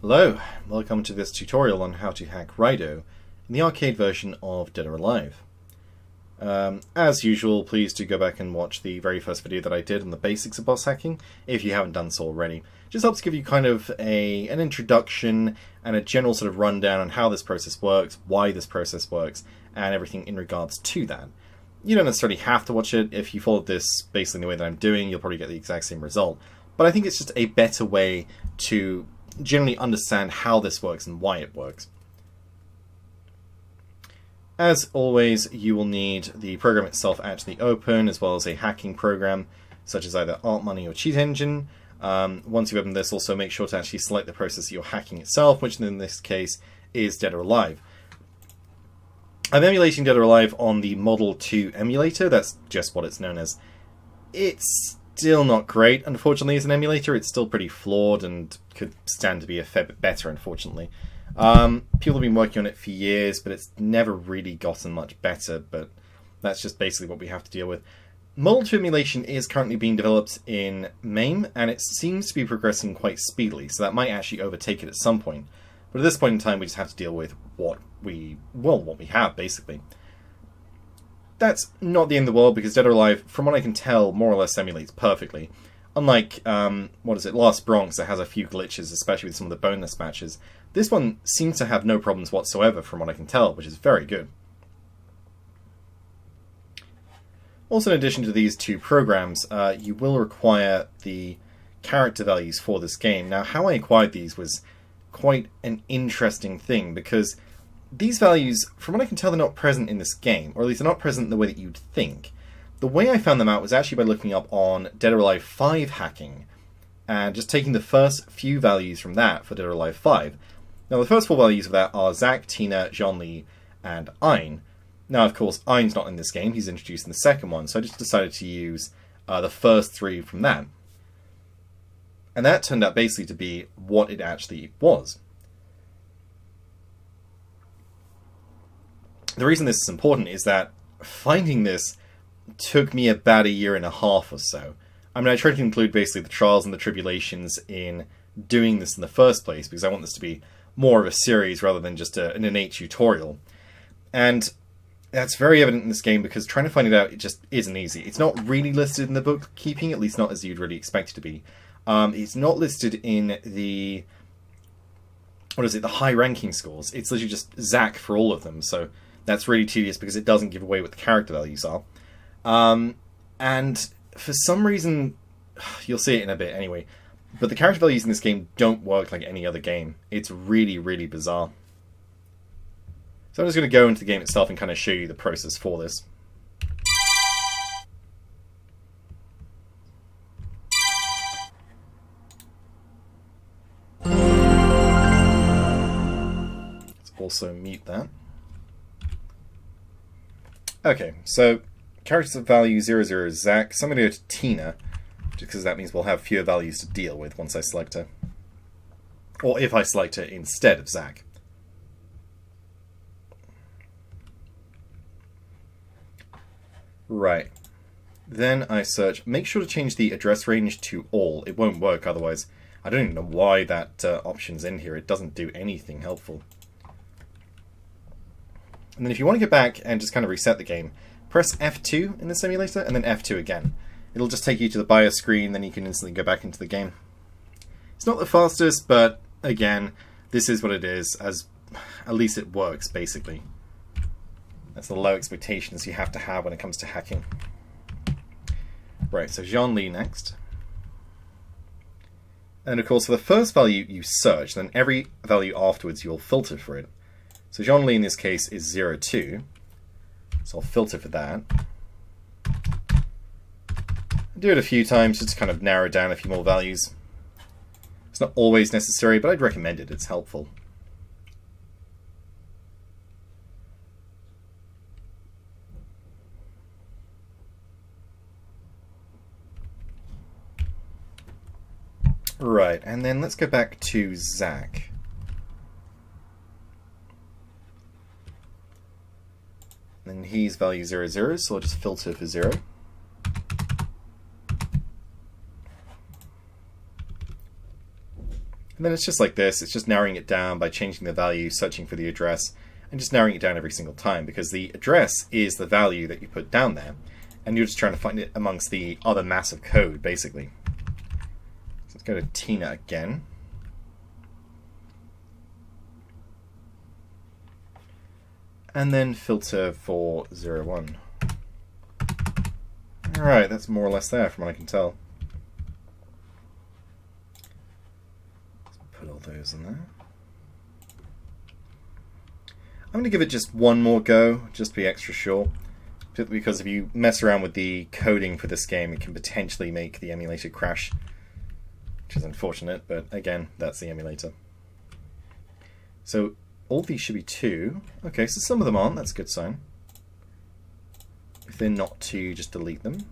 Hello, welcome to this tutorial on how to hack Raidou in the arcade version of Dead or Alive. As usual, please do go back and watch the very first video that I did on the basics of boss hacking, if you haven't done so already. Just helps give you kind of an introduction and a general sort of rundown on how this process works, why this process works, and everything in regards to that. You don't necessarily have to watch it. If you follow this basically the way that I'm doing, you'll probably get the exact same result. But I think it's just a better way to generally understand how this works and why it works. As always, you will need the program itself actually open, as well as a hacking program, such as either Art Money or Cheat Engine. Once you open this, also make sure to actually select the process that you're hacking itself, which in this case is Dead or Alive. I'm emulating Dead or Alive on the Model 2 emulator, that's just what it's known as. It's still not great, unfortunately, as an emulator. It's still pretty flawed and could stand to be a fair bit better, unfortunately. People have been working on it for years, but it's never really gotten much better, but that's just basically what we have to deal with. Model 2 emulation is currently being developed in MAME, and it seems to be progressing quite speedily, so that might actually overtake it at some point. But at this point in time, we just have to deal with what we have, basically. That's not the end of the world, because Dead or Alive, from what I can tell, more or less emulates perfectly. Unlike, Lost Bronx, that has a few glitches, especially with some of the bonus matches. This one seems to have no problems whatsoever, from what I can tell, which is very good. Also, in addition to these two programs, you will require the character values for this game. Now, how I acquired these was quite an interesting thing, because these values, from what I can tell, they're not present in this game, or at least they're not present in the way that you'd think. The way I found them out was actually by looking up on Dead or Alive 5 hacking, and just taking the first few values from that for Dead or Alive 5. Now, the first four values of that are Zack, Tina, Jahn-Lee, and Ein. Now, of course, Ein's not in this game, he's introduced in the second one, so I just decided to use the first three from that. And that turned out basically to be what it actually was. The reason this is important is that finding this took me about a year and a half or so. I mean, I tried to include basically the trials and the tribulations in doing this in the first place, because I want this to be more of a series rather than just an innate tutorial. And that's very evident in this game, because trying to find it out, it just isn't easy. It's not really listed in the bookkeeping, at least not as you'd really expect it to be. It's not listed in the the high ranking scores. It's literally just Zack for all of them, so that's really tedious because it doesn't give away what the character values are. And for some reason, you'll see it in a bit anyway, but the character values in this game don't work like any other game. It's really, really bizarre. So I'm just going to go into the game itself and kind of show you the process for this. Let's also mute that. Okay, so character value 00 is Zack. So I'm going to go to Tina, just because that means we'll have fewer values to deal with once I select her. Or if I select her instead of Zack. Right. Then I search. Make sure to change the address range to all. It won't work otherwise. I don't even know why that option's in here. It doesn't do anything helpful. And then if you want to get back and just kind of reset the game, press F2 in the simulator and then F2 again. It'll just take you to the BIOS screen, then you can instantly go back into the game. It's not the fastest, but again, this is what it is, as at least it works, basically. That's the low expectations you have to have when it comes to hacking. Right, so Jahn-Lee next. And of course, for the first value you search, then every value afterwards you'll filter for it. So Jahn-Lee in this case is 02, so I'll filter for that. Do it a few times just to kind of narrow down a few more values. It's not always necessary, but I'd recommend it, it's helpful. Right, and then let's go back to Zack. Then he's value 00, so I'll just filter for 0. And then it's just like this. It's just narrowing it down by changing the value, searching for the address, and just narrowing it down every single time, because the address is the value that you put down there, and you're just trying to find it amongst the other mass of code, basically. So let's go to Tina again. And then filter for 01. Alright, that's more or less there from what I can tell. Let's put all those in there. I'm going to give it just one more go, just to be extra sure. Because if you mess around with the coding for this game, it can potentially make the emulator crash. Which is unfortunate, but again, that's the emulator. So all these should be 2. Okay, so some of them aren't, that's a good sign. If they're not 2, just delete them.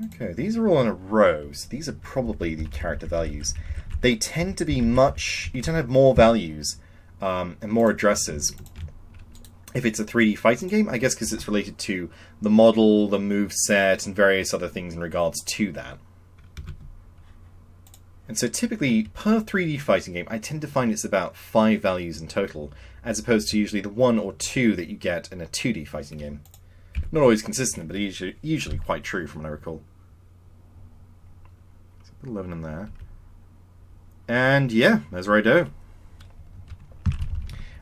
Okay, these are all in a row, so these are probably the character values. They tend to be much... You tend to have more values and more addresses if it's a 3D fighting game, I guess because it's related to the model, the moveset, and various other things in regards to that. And so typically, per 3D fighting game, I tend to find it's about 5 values in total, as opposed to usually the 1 or 2 that you get in a 2D fighting game. Not always consistent, but usually quite true from what I recall. So put 11 in there. And yeah, there's Raidou.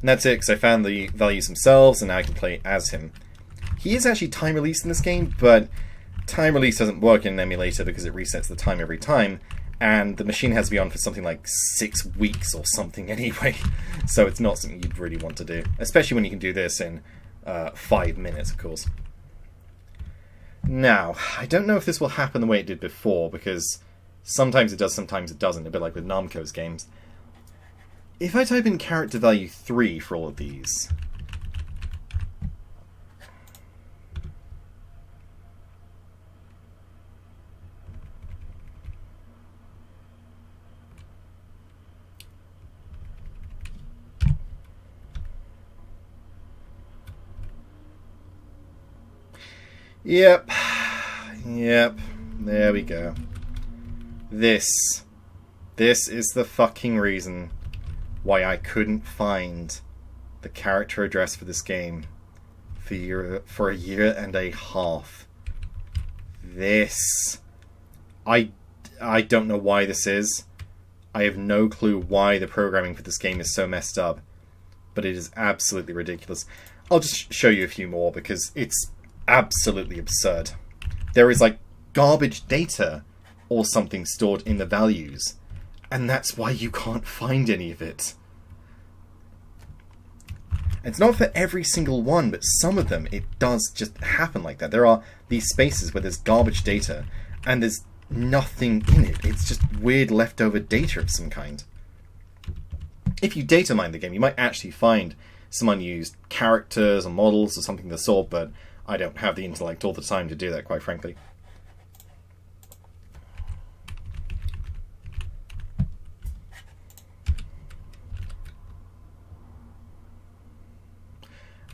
And that's it, because I found the values themselves, and now I can play as him. He is actually time released in this game, but time release doesn't work in an emulator because it resets the time every time. And the machine has to be on for something like 6 weeks or something anyway. So it's not something you'd really want to do. Especially when you can do this in 5 minutes, of course. Now, I don't know if this will happen the way it did before, because sometimes it does, sometimes it doesn't. A bit like with Namco's games. If I type in character value 3 for all of these... Yep, there we go. This is the fucking reason why I couldn't find the character address for this game for a year and a half. This. I don't know why this is. I have no clue why the programming for this game is so messed up. But it is absolutely ridiculous. I'll just show you a few more because it's absolutely absurd. There is like garbage data or something stored in the values, and that's why you can't find any of it. It's not for every single one, but some of them it does just happen like that. There are these spaces where there's garbage data and there's nothing in it. It's just weird leftover data of some kind. If you data mine the game, you might actually find some unused characters or models or something of the sort, but I don't have the intellect all the time to do that, quite frankly.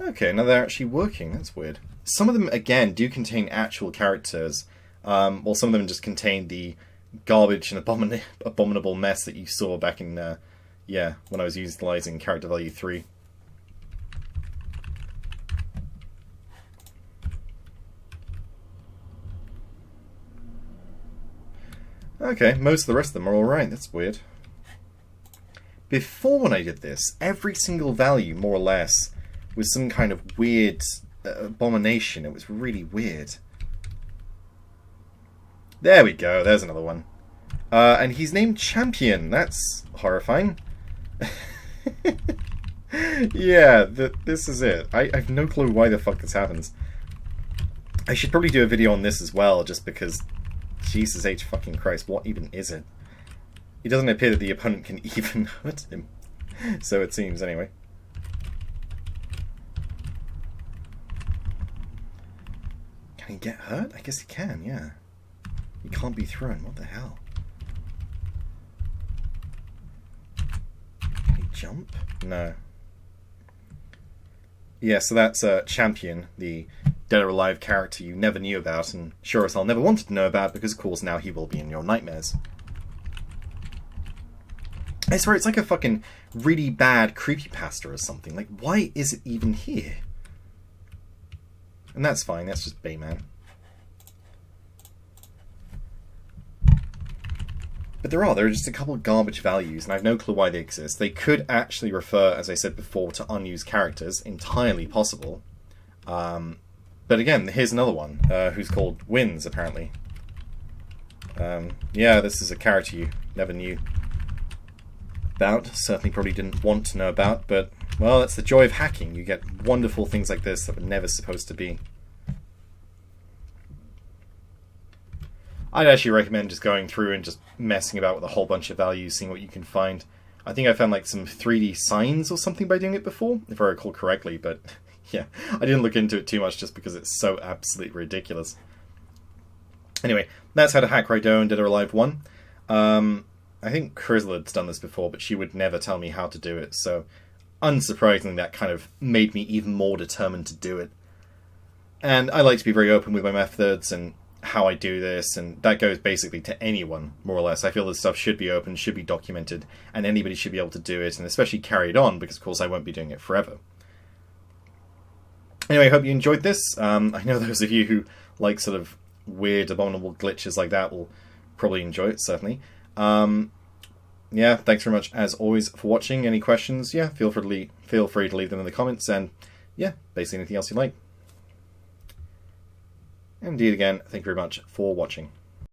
Okay, now they're actually working. That's weird. Some of them, again, do contain actual characters, while some of them just contain the garbage and abominable mess that you saw back in, when I was utilizing character value 3. Okay, most of the rest of them are alright. That's weird. Before, when I did this, every single value, more or less, was some kind of weird abomination. It was really weird. There we go. There's another one. And he's named Champion. That's horrifying. Yeah, this is it. I have no clue why the fuck this happens. I should probably do a video on this as well, just because... Jesus H fucking Christ, what even is it? It doesn't appear that the opponent can even hurt him. So it seems, anyway. Can he get hurt? I guess he can, yeah. He can't be thrown, what the hell? Can he jump? No. Yeah, so that's Champion, the dead or alive character you never knew about, and sure as hell never wanted to know about, because of course now he will be in your nightmares. I swear, it's like a fucking really bad creepypasta or something. Like, why is it even here? And that's fine, that's just Bayman. But there are just a couple of garbage values, and I have no clue why they exist. They could actually refer, as I said before, to unused characters. Entirely possible. But again, here's another one, who's called Wins, apparently. Yeah, this is a character you never knew about. Certainly probably didn't want to know about, but, well, that's the joy of hacking. You get wonderful things like this that were never supposed to be. I'd actually recommend just going through and just messing about with a whole bunch of values, seeing what you can find. I think I found like some 3D signs or something by doing it before, if I recall correctly, but yeah, I didn't look into it too much just because it's so absolutely ridiculous. Anyway, that's how to hack Raidou in Dead or Alive 1. I think Chrysalid's done this before, but she would never tell me how to do it, so unsurprisingly that kind of made me even more determined to do it. And I like to be very open with my methods and how I do this, and that goes basically to anyone, more or less. I feel this stuff should be open, should be documented, and anybody should be able to do it, and especially carry it on, because of course I won't be doing it forever. Anyway, I hope you enjoyed this. I know those of you who like sort of weird, abominable glitches like that will probably enjoy it, certainly. Yeah, thanks very much, as always, for watching. Any questions, yeah, feel free to leave them in the comments, and yeah, basically anything else you like. Indeed, again, thank you very much for watching.